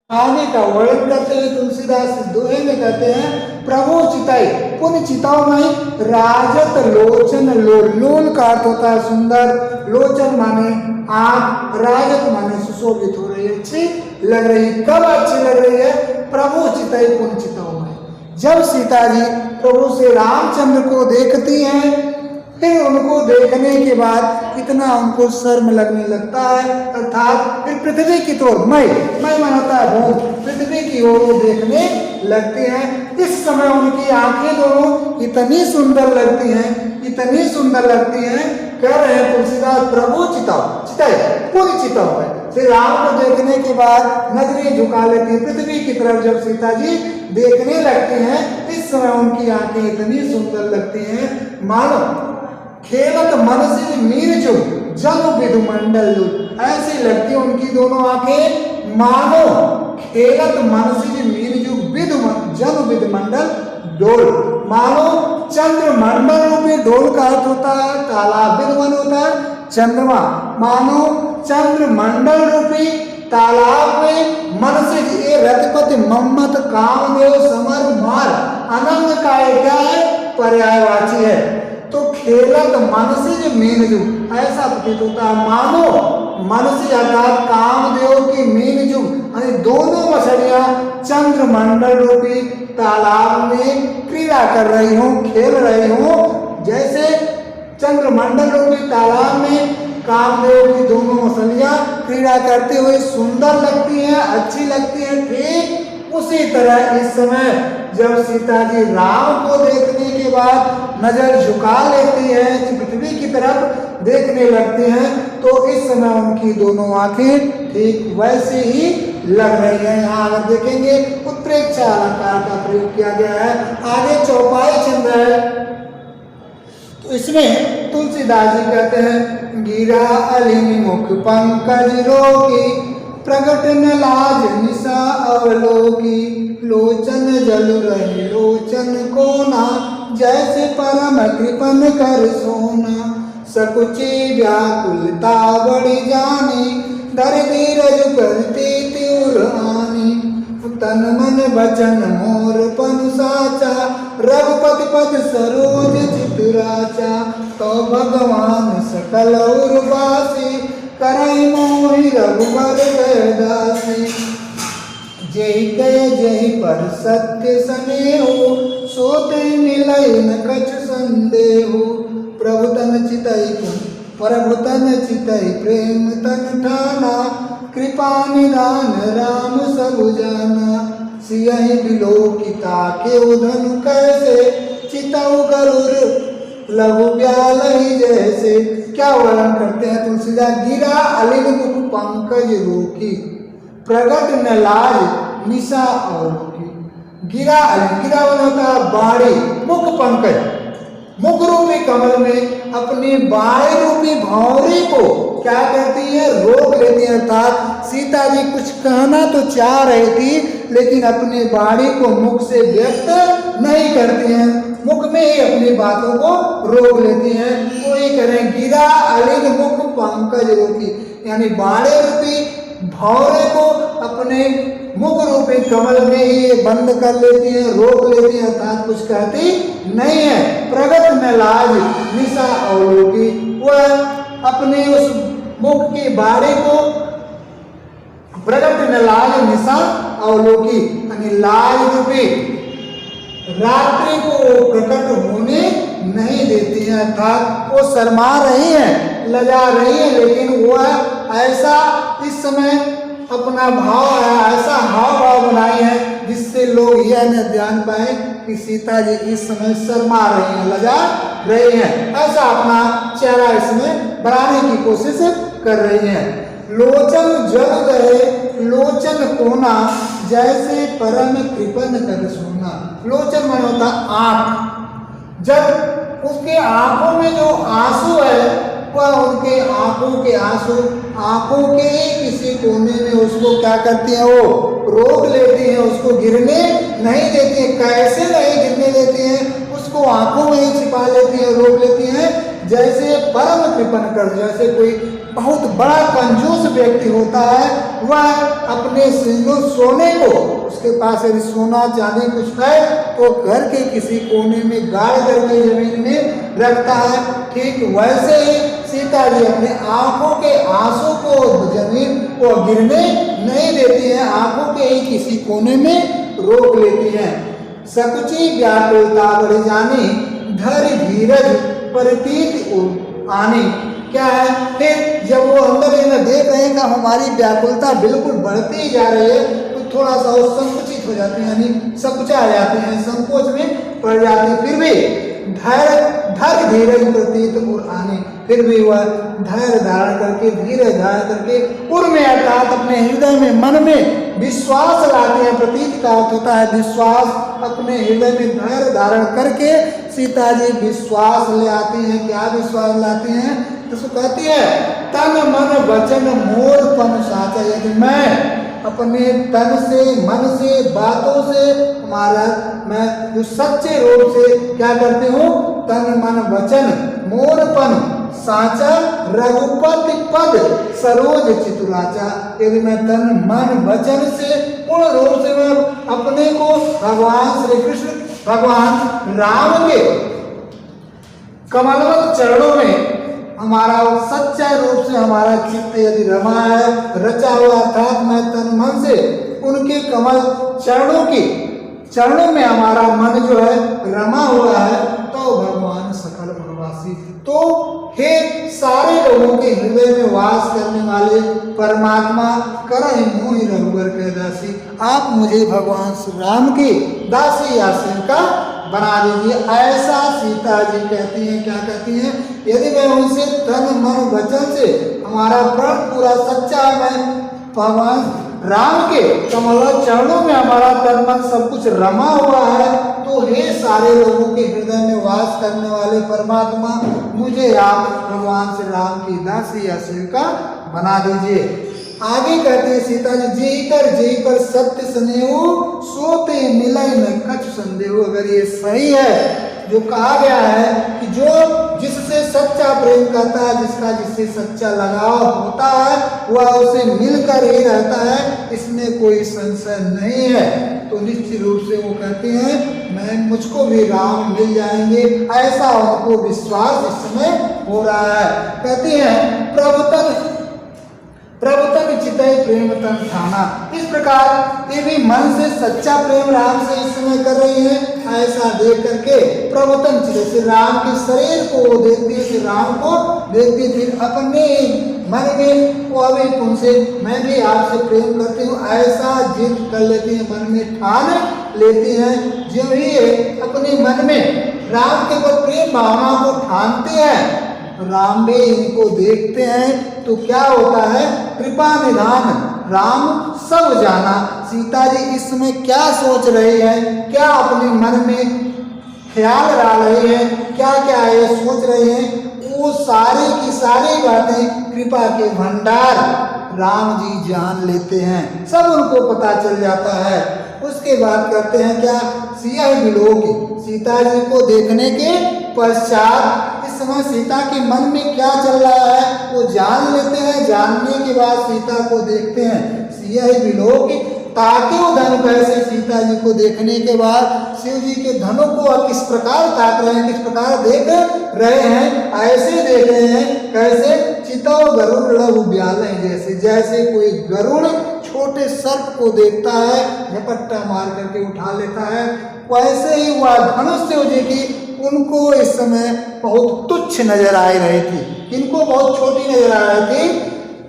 आगे का वर्णन करते हुए तुलसीदास दोहे में कहते हैं, प्रभु चिताई पुण्य चिताओं में राजत लोचन लोल। लोल का अर्थ होता है सुंदर, लोचन माने आंख, राजत माने सुशोभित हो रही है, अच्छी लग रही है। कब अच्छी लग रही है? प्रभु चिताई पुण्य चिताओं में, जब सीता जी प्रभु से रामचंद्र को देखती हैं, फिर उनको देखने के बाद इतना उनको शर्म लगने लगता है, अर्थात फिर पृथ्वी की ओर मैं मन होता है भूत, पृथ्वी की ओर वो देखने लगते हैं। इस समय उनकी आंखें दोनों इतनी सुंदर लगती हैं, इतनी सुंदर लगती हैं, कह रहे हैं तुलसीदास, प्रभु चिताई पूरी चिताओं में श्री राम को देखने के बाद नजरें झुका लेती है पृथ्वी की तरफ। जब सीता जी देखने लगती हैं, इस समय उनकी आंखें इतनी सुंदर लगती हैं, मानो खेलत मनसी मीर जो जन विधु मंडल। ऐसी लगती है उनकी दोनों आंखें, मानो खेलत मनसी मीर जो विधु जन विधु मंडल डोल। मानो चंद्र मंडल रूपी डोल का अर्थ होता है तालाब, विद्वन होता है चंद्रमा। मानो चंद्र मंडल रूपी तालाब में मनसी ये रथपति मम्मत कामदेव समर मार, अनंग का क्या है? पर्यायवाची है। तो खेलत मनसी मीनजू, ऐसा प्रतीत होता है मानो मनसी अर्थात कामदेव की मीनजू, दोनों मछलियां चंद्रमंडल रूपी तालाब में क्रीड़ा कर रही हूँ, खेल रही हूँ। जैसे चंद्रमंडल रूपी तालाब में कामदेव की दोनों मछलियां क्रीड़ा करते हुए सुंदर लगती हैं, अच्छी लगती हैं, ठीक उसी तरह इस समय जब सीता जी राम को देखने के बाद नजर झुका लेती हैं, पृथ्वी की तरफ देखने लगती हैं, तो इस समय उनकी दोनों आंखें ठीक वैसे ही लग रही हैं। यहाँ अगर देखेंगे उत्प्रेक्षा अलंकार का प्रयोग किया गया है। आगे चौपाई चल रहा है, तो इसमें तुलसीदास जी कहते हैं, गिरा अलिन मुख पंकज रोकी, प्रगट न लाज निशा अवलोकी, लोचन जल रहे लोचन कोना, जैसे परम कृपन कर सोना। सकुची व्याकुलता बढ़ी जानी, धर धीरज करती त्यूर आनी, तन मन बचन मोर पन साचा, रघुपति पद सरोज चितराचा। तो भगवान सकल उर्वासी, करई मोहि रघुबर दासी। जय गय जय पर सत्य स्नेहो, सोते मिलई न कछ संदेहो। प्रभु तन चितई प्रेम तन ठाना, कृपा निदान राम सब जाना। सियहि बिलोकिता के उधनु कैसे, चितऊ गरुड़ लघु ब्यालहि जैसे। क्या वर्णन करते हैं तुलसीदास, गिरा अलिन मुख पंकज रोकी, प्रगट न लाज निशा अवलोकी। गिरा अलिन, गिरा होता है बाड़ी, मुख पंकज, मुख रूपी कमल में अपनी बाड़ी रूपी भौरी को क्या करती है? रोक लेती है। अर्थात सीता जी कुछ कहना तो चाह रही थी, लेकिन अपनी बाड़ी को मुख से व्यक्त नहीं करती हैं, मुख में ही अपनी बातों को रोक लेती हैं। वो ये करें, गिरा अलिन मुख पंकज रोकी, यानी बाड़े रूपी भौरे को अपने मुख रूपी कमल में ही बंद कर लेती है, रोक लेती है, अर्थात कुछ कहती नहीं है। प्रगट में लाज निशा अवलोकी, वह अपने उस मुख की बाड़ी को प्रगट में लाज निशा अवलोकी, यानी लाज रूपी रात्रि को प्रकट होने नहीं देती है, अर्थात वो शर्मा रही है, लजा रही है, लेकिन वह ऐसा इस समय अपना भाव है, ऐसा हाव भाव बनाई है जिससे लोग यह न जान पाए कि सीता जी इस समय शर्मा रही हैं, लजा रही हैं। ऐसा अपना चेहरा इसमें बनाने की कोशिश कर रही हैं। लोचन जल गए लोचन कोना, जैसे परम कृपन कर सोना। लोचन में होता आंख, जब उसके आंखों में जो आंसू है, वह उनके आंखों के आंसू आंखों के किसी कोने में उसको क्या करती हैं? वो रोक लेती हैं, उसको गिरने नहीं देती हैं। कैसे नहीं गिरने देती हैं? उसको आंखों में ही छिपा लेती हैं, रोक लेती हैं, जैसे परम कृपन कर, जैसे कोई बहुत बड़ा कंजूस व्यक्ति होता है, वह अपने सोने को, उसके पास यदि सोना चांदी कुछ है तो घर के किसी कोने में गाड़ करके जमीन में रखता है। ठीक वैसे ही सीता जी अपने आंखों के आंसू को जमीन को गिरने नहीं देती है, आंखों के ही किसी कोने में रोक लेती हैं। सकुची व्याकुलता बढ़ जानी, धैर्य धीरज प्रतीत आनी। क्या है, फिर जब वो अंदर में देख रहे हैं कि हमारी व्याकुलता बिल्कुल बढ़ती ही जा रही है, तो थोड़ा सा वो संकुचित हो जाते हैं, यानी संकुचा जाते हैं, संकोच में पड़ जाते हैं। फिर भी धैर्य धीरज प्रतीत और आने, फिर भी वह धैर्य धारण करके, धीरज धारण करके उर्मे अर्थात अपने हृदय में, मन में विश्वास लाते हैं। प्रतीत का अर्थ होता है विश्वास। अपने हृदय में धैर्य धारण करके सीता जी विश्वास ले आती हैं। क्या विश्वास लाती हैं? तो कहती है तन मन वचन मोर पन साचा। यदि मैं अपने तन से, मन से, बातों से, मैं जो सच्चे रूप से क्या करती हूँ, तन मन वचन मोरपन साचा रघुपति पद सरोज चितुराचा। यदि मैं तन मन वचन से पूर्ण रूप से मैं अपने को भगवान श्री कृष्ण, भगवान राम के कमलवत चरणों में हमारा सच्चा रूप से हमारा चित्त यदि रमा है, रचा हुआ, अर्थात मैं तन मन से उनके कमल चरणों में हमारा मन जो है रमा हुआ है, तो भगवान सकल प्रवासी, तो हे सारे लोगों के हृदय में वास करने वाले परमात्मा, करहि मोहि रघुवर के दासी, आप मुझे भगवान श्री राम की दासी या सेविका बना दीजिए। ऐसा सीता जी कहती हैं। क्या कहती हैं? यदि मैं उनसे तन मन वचन से हमारा प्रण पूरा सच्चा, मैं भगवान राम के कमल चरणों में हमारा तन मन सब कुछ रमा हुआ है, तो हे सारे लोगों के हृदय में वास करने वाले परमात्मा, मुझे आप भगवान श्री राम की दासी या सेविका बना दीजिए। आगे कहते हैं सीता जी, जी कर सत्य स्नेह सोते मिलय न कछु संदेह। अगर ये सही है जो कहा गया है कि जो जिससे सच्चा प्रेम करता है, जिससे सच्चा लगाव होता है, वह उसे मिलकर ही रहता है, इसमें कोई संशय नहीं है, तो निश्चित रूप से वो कहते हैं मुझको भी राम मिल जाएंगे, ऐसा उनको विश्वास इस समय हो रहा है। कहते हैं प्रभु तन चितय प्रेम तन ठाना। इस प्रकार ये भी मन से सच्चा प्रेम राम से इस समय कर रही है। ऐसा देख करके प्रभु तन चितय से राम के शरीर को देखती, श्री राम को देखती, फिर अपने मन में वो अभी तुमसे मैं भी आपसे प्रेम करती हूँ, ऐसा जिद कर लेती है, मन में ठान लेती हैं। जो ही अपने मन में राम के ऊपर प्रेम भावना को ठानते हैं, राम भी इनको देखते हैं, तो क्या होता है, कृपा निधान राम सब जाना। सीता जी इस समय क्या सोच रही है, क्या अपने मन में ख्याल डाल रही है, क्या क्या ये सोच रही है, वो सारी की सारी बातें कृपा के भंडार राम जी जान लेते हैं, सब उनको पता चल जाता है। उसके बाद करते हैं क्या, सिया विलोक, सीता जी को देखने के पश्चात इस समय सीता के मन में क्या चल रहा है वो जान लेते हैं। जानने के बाद सीता को देखते हैं। सिया विलोक ताके वो धन, कैसे सीता जी को देखने के बाद शिव जी के धनों को किस प्रकार ताक रहे हैं, किस प्रकार देख रहे हैं, ऐसे देख रहे हैं कैसे, चितौ गरुड़ लघु ब्यालय, जैसे कोई गरुड़ छोटे सर्प को देखता है, झपट्टा मार करके उठा लेता है, वैसे ही वह धनुष शिव जी की उनको इस समय बहुत तुच्छ नजर आ रही थी, इनको बहुत छोटी नजर आ रही थी।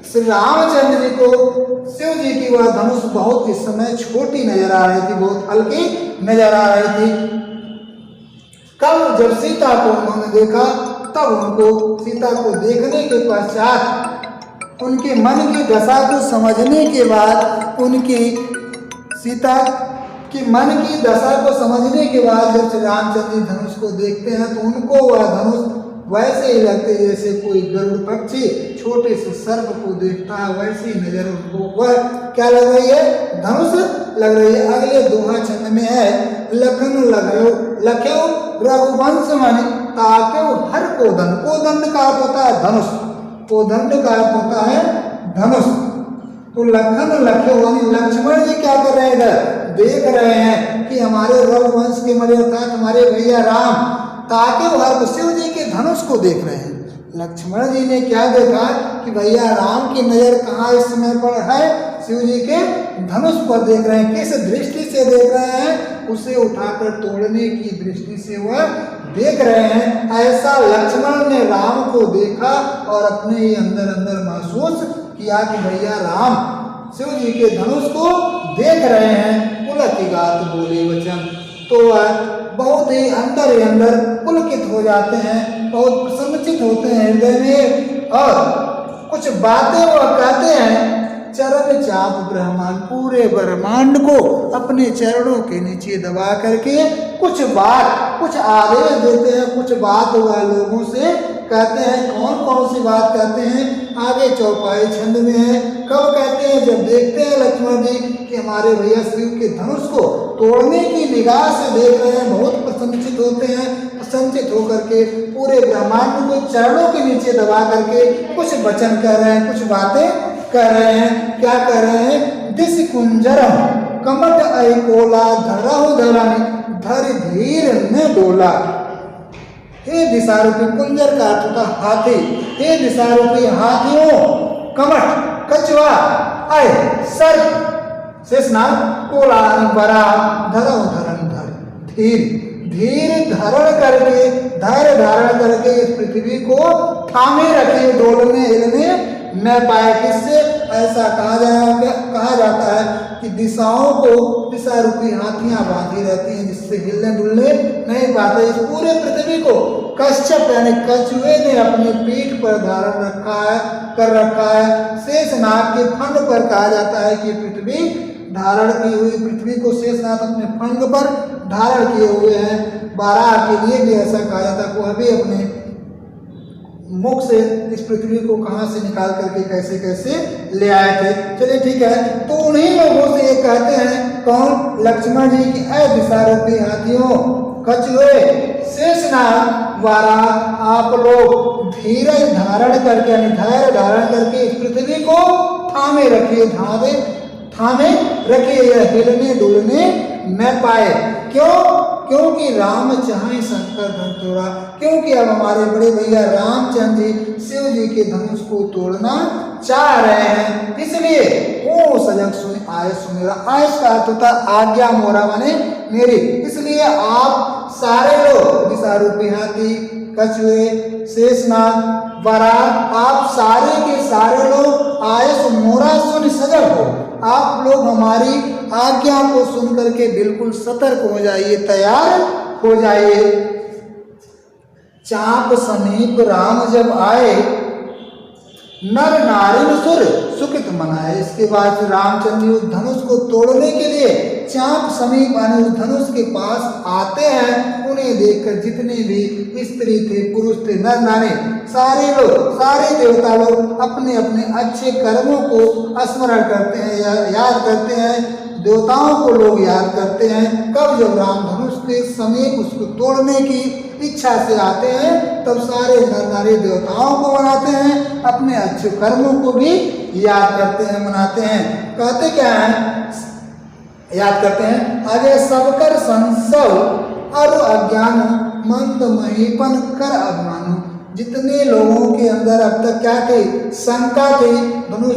श्री रामचंद्र जी को शिव जी की वह धनुष बहुत इस समय छोटी नजर आ रही थी, बहुत हल्की नजर आ रही थी। कल जब सीता को उन्होंने देखा, तब उनको सीता को देखने के पश्चात उनके मन की दशा को समझने के बाद, उनकी सीता कि मन की दशा को समझने के बाद जब श्री रामचंद्र जी धनुष को देखते हैं, तो उनको वह धनुष वैसे ही लगते जैसे कोई गरुड़ पक्षी छोटे से सर्प को देखता है, वैसी नजर उनको वह क्या लग रही है, धनुष लग रही है। अगले दोहा छंद में है, लखन लख्यो रघुवंश मन ताक्यो हर कोदंड। कोदंड का अर्थ होता है धनुष, कोदंड का अर्थ होता है धनुष। तो लखन लखे यानी लक्ष्मण जी क्या कर रहे हैं, इधर देख रहे हैं कि हमारे रघुवंश के मरे अर्थात हमारे भैया राम ताकि वह शिव जी के धनुष को देख रहे हैं। लक्ष्मण जी ने क्या देखा कि भैया राम की नजर कहाँ इस समय पर है, शिव जी के धनुष पर देख रहे हैं। किस दृष्टि से देख रहे हैं, उसे उठाकर तोड़ने की दृष्टि से वह देख रहे हैं। ऐसा लक्ष्मण ने राम को देखा और अपने ही अंदर अंदर महसूस किया कि भैया राम शिव जी के धनुष को देख रहे हैं। पुलकिगात बोले वचन, तो वह बहुत ही अंदर पुलकित हो जाते हैं, बहुत प्रसन्नचित होते हैं हृदय में। और कुछ बातें वह कहते हैं, चरण चाप ब्रह्मांड, पूरे ब्रह्मांड को अपने चरणों के नीचे दबा करके कुछ बात, कुछ आदेश देते हैं, कुछ बात वह लोगों से कहते हैं। कौन कौन सी बात कहते हैं, आगे चौपाई छंद में है। कब कहते हैं, जब देखते हैं लक्ष्मण जी कि हमारे भैया शिव के धनुष को तोड़ने की निगाह से देख रहे हैं, बहुत प्रसन्नचित होते हैं। प्रसन्नचित होकर के पूरे ब्रह्मांड को चरणों के नीचे दबा करके कुछ वचन कह रहे हैं, कुछ बातें कह रहे हैं। क्या कह रहे हैं, दिस कुंजरम कमट ऐकोला धरहु धरणी धर धीर ने डोला। हे दिशारूपी, कुंजर का अर्थ होता हाथी, हे दिशारूपी हाथियों, कमट कछुआ, आय सर्प, शेषनाग, कोला बरा, धरहु धरण धर, धीर धारण करके, धैर्य धारण करके इस पृथ्वी को थामे रखे, डोलने हिलने न पाए। किससे ऐसा कहा जाता है कि दिशाओं को दिशा रूपी हाथियां बांधी रहती हैं, जिससे हिलने डुलने नहीं पाते। इस पूरे पृथ्वी को कश्यप यानी कछुए ने अपनी पीठ पर धारण कर रखा है। शेषनाग के फंड पर कहा जाता है कि पृथ्वी धारण की हुई, पृथ्वी को शेषनाग अपने फंड पर धारण किए हुए हैं। बारह के लिए भी ऐसा कहा जाता है, वह भी अपने मुख से इस पृथ्वी को कहां से निकाल करके कैसे कैसे ले आए थे। चलिए ठीक है, तो उन्हीं लोगों से ये कहते हैं, कौन, लक्ष्मण जी की ऐ दिशारूपी हाथियों, कछुए, शेषनाग वाला, आप लोग धीरज धारण करके यानी धैर्य धारण करके इस पृथ्वी को थामे रखिए, थामे रखिए, यह हिलने डुलने न पाए। क्यों, क्योंकि राम चाहे शंकर धन तोड़ा, क्योंकि अब हमारे बड़े भैया रामचंद्र जी शिव जी के धनुष को तोड़ना चाह रहे हैं। इसलिए ओ सजग सुन आयस मेरा, आयस का अर्थ होता आज्ञा मोरा माने मेरी। इसलिए आप सारे लोग दिशारूपी हाथी, कछुए, शेषनाग, बराह, आप सारे के सारे लोग आयस मोरा सुन सजग हो। आप लोग हमारी आज्ञा को सुन करके बिल्कुल सतर्क हो जाइए, तैयार हो जाइए। चाप समीप राम जब आए, नर नारी सुर सुकृत मनाए। इसके बाद रामचंद्र उस धनुष को तोड़ने के लिए चाप समीप आने उस धनुष के पास आते हैं। उन्हें देखकर जितने भी स्त्री थे, पुरुष थे, नर नारी, सारे लोग, सारे देवता लोग अपने अपने अच्छे कर्मों को स्मरण करते हैं, याद करते हैं। देवताओं को लोग याद करते हैं। कब, जब राम धनुष के समीप उसको तोड़ने की इच्छा से आते हैं, तब सारे नर नारी देवताओं को मनाते हैं, अपने अच्छे कर्मों को भी याद करते हैं, मनाते हैं। कहते क्या हैं, याद करते हैं आगे, सबकर संसव और अज्ञान मंद महीपन कर अभिमानु। जितने लोगों के अंदर अब तक क्या थी, शंका थी, धनुष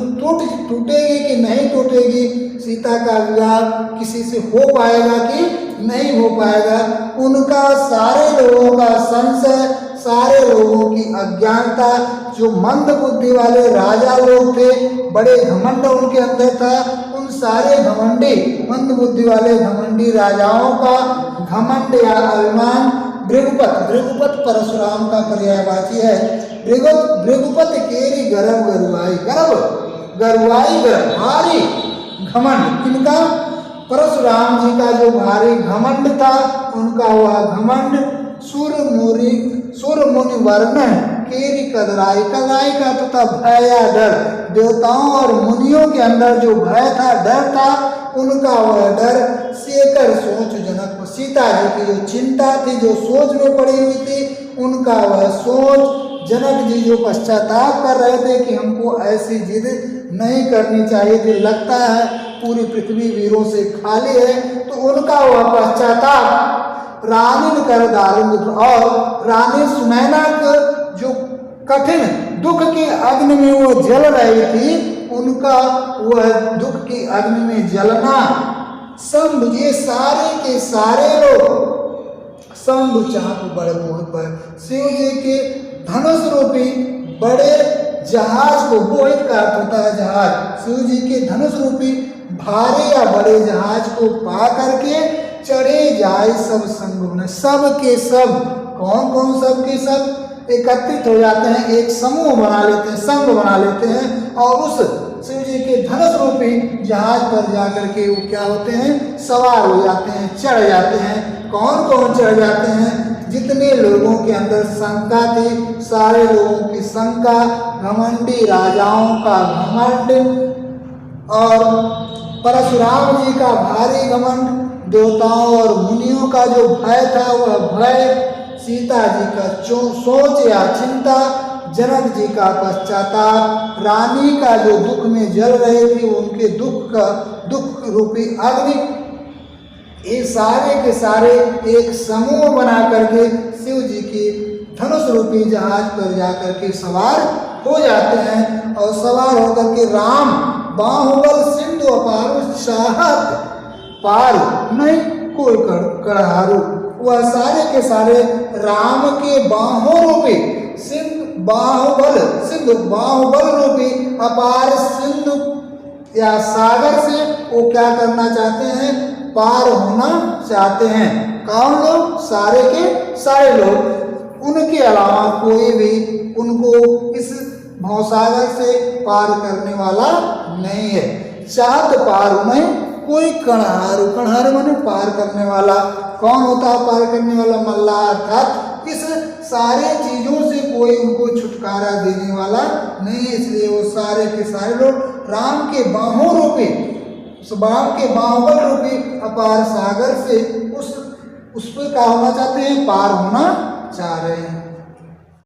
टूटेगी कि नहीं टूटेगी, सीता का विवाह किसी से हो पाएगा कि नहीं हो पाएगा, उनका सारे लोगों का संशय, सारे लोगों की अज्ञानता, जो मंद बुद्धि वाले राजा लोग थे, बड़े घमंड उनके अंदर था, उन सारे घमंडी, मंद बुद्धि वाले घमंडी राजाओं का घमंड या अभिमान, भृगुपत परशुराम का पर्यायवाची है। भृगुपत केरी गर्भ गरुआई, गरुआई भारी घमंड, किनका, परशुराम जी का जो भारी घमंड था, उनका वह घमंड सुर मुनि वर्ण केरी कदराई का तथा भय या डर, देवताओं और मुनियों के अंदर जो भय था, डर था, उनका वह डर शेखर सोच जनक, सीता जी की जो चिंता थी, जो सोच में पड़ी हुई थी, उनका वह सोच जनक जी जो पश्चाताप कर रहे थे कि हमको ऐसी जिद नहीं करनी चाहिए थी, लगता है पूरी पृथ्वी वीरों से खाली है, तो उनका वह पश्चाताप रानी कर दारुण और रानी सुनैना का जो कठिन दुख की अग्नि में वो जल रही थी, उनका वह दुख की अग्नि में जलना सब ये सारे के सारे लोग शंभु चाप बड़े बहुत बड़े शिव जी के धनुष रूपी बड़े जहाज को, बोहित का अर्थ होता है जहाज, शिव जी के धनुष रूपी भारी या बड़े जहाज को पा करके चढ़े जाए सब संग में। सब के सब कौन कौन सब के सब एकत्रित हो जाते हैं, एक समूह बना लेते हैं, संघ बना लेते हैं और उस शिव जी के धनुष रूपी जहाज पर जाकर के वो क्या होते हैं, सवार हो जाते हैं, चढ़ जाते हैं। कौन कौन चढ़ जाते हैं? जितने लोगों के अंदर शंका थी, सारे लोगों की शंका, घमंडी राजाओं का घमंड और परशुराम जी का भारी घमंड, देवताओं और मुनियों का जो भय था वह भय, सीता जी का सोच या चिंता, जनक जी का पश्चाताप, रानी का जो दुख में जल रहे थे उनके दुख रूपी अग्नि, ये सारे के सारे एक समूह बना करके शिव जी की धनुष रूपी जहाज पर जाकर के सवार हो जाते हैं और सवार होकर के राम बाहुबल सिंधु अपार चाहत पार नहीं कोई कड़हारू, वह सारे के सारे राम के बाहों रूपी बाहुबल रूपी अपार सिंधु या सागर से वो क्या करना चाहते हैं, पार होना चाहते हैं। कौन लोग? सारे के सारे लोग, उनके अलावा कोई भी उनको इस भवसागर से पार करने वाला नहीं है। चाहत पार में कोई कणहार माने पार करने वाला। कौन होता है पार करने वाला? मल्लाह, अर्थात इस सारे चीजों से कोई उनको छुटकारा देने वाला नहीं, इसलिए वो सारे के सारे लोग राम के बाहों रूपी, राम के बाहुबल रूपी अपार सागर से उस पर क्या होना चाहते हैं, पार होना चाह रहे हैं।